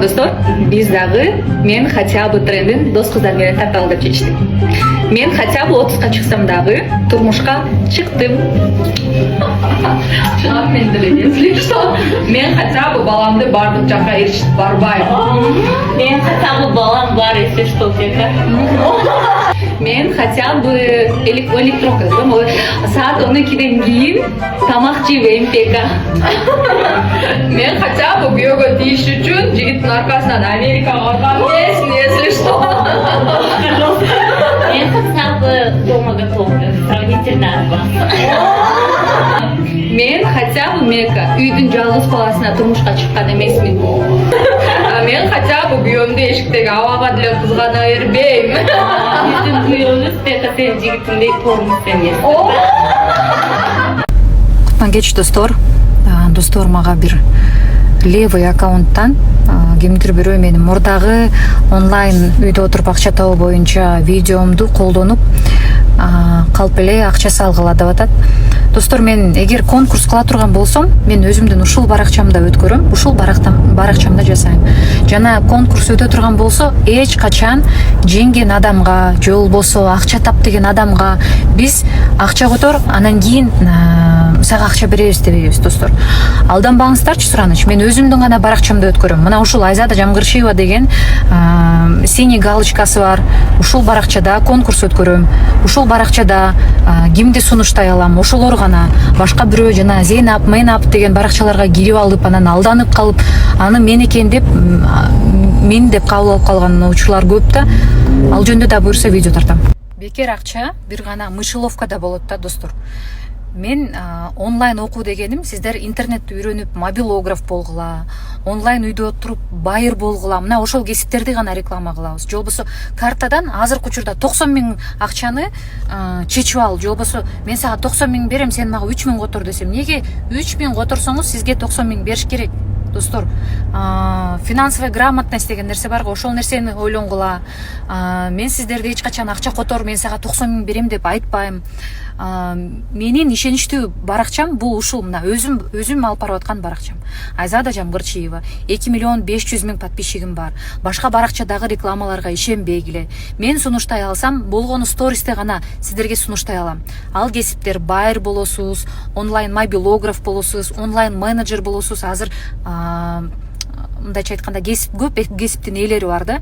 турган достор, биз дагы мен хотя бы трендин дос кыздар менен тарталы деп чечтик. Мен хотя бы 30ка чыксам дагы турмушка чыктым. Чынак мен деле эслейм, что мен хотя бы баламды бардык жакка эришип барбайм. Мен хотя бы балам бар, если что, где-то. Мен хотя бы электронка, саат 12ден кийин тамак жебейм пека. Мен хотя бы күйөөгө тийиш үчүн жигиттин аркасынан Америкага барган эмесмин, если что. Мен хотя бы дома готовлю, сравнительно от вас. Мен хотя бы мека үйдүн жалгыз баласына турмушка чыккан эмесмин. Мен хотя бы күйөөмдү эшиктеги абага деле кызгана бербейм. Биздин күйөөбүз пека сен жигитиндей тормуз эмес. Кутман кеч достор. Достор мага бир левый аккаунттан кимдир бирөө менин мурдагы онлайн үйдө отуруп акча табуу боюнча видеомду колдонуп калп эле акча салгыла деп атат. Достор, мен эгер конкурс кыла турган болсом, мен өзүмдүн ушул баракчамда өткөрөм, ушул баракчамда жасайм. Жана конкурс өтө турган болсо, эч качан жеңген адамга же болбосо акча тап деген адамга биз акча котор, анан кийин сага акча беребиз дебейбиз, достор. Алданбаңыздарчы, сураныч. Мен өзүмдүн гана баракчамда өткөрөм. Мына ушул Айзада Жамгыршиева деген синий галочкасы бар. Ушул баракчада конкурс өткөрөм. Ушул баракчада кимди сунуштай алам, ошолор гана. Башка бирөө жана Зейнап, Мейнап деген баракчаларга кирип алып, анан алданып калып, аны мен экен деп, мен деп кабыл алып калган учурлар көп да. Ал жөнүндө да буюрса видео тартам. Бекер акча бир гана мышеловкада болот да, достор. Мен онлайн окуу дегеним, сиздер интернетти үйрөнүп мобилограф болгула, онлайн үйдө отуруп байыр болгула, мына ошол кесиптерди гана реклама кылабыз. Же болбосо картадан азыркы учурда 90 000 акчаны чечип ал, же болбосо мен сага 90 000 берем, сен мага 3 000 котор десем, неге 3 000 которсоңуз сизге 90 000 бериш керек? Достор, финансовая грамотность деген нерсе бар го, ошол нерсени ойлонгула. Мен сиздерди эч качан акча котор, мен сага 90 000 берем деп айтпайм. Менин ишеничтүү баракчам бул ушул, мына өзүм алып барып аткан баракчам. Айзада Жамгырчиева, 2 500 000 подписчигим бар. Башка баракчадагы рекламаларга ишенбегиле. Мен сунуштай алсам, болгону стористе гана сиздерге сунуштай алам. Ал кесиптер байыр болосуз, онлайн мобилограф болосуз, онлайн менеджер болосуз. Азыр мындайча айтканда кесип көп, кесиптин ээлери бар да.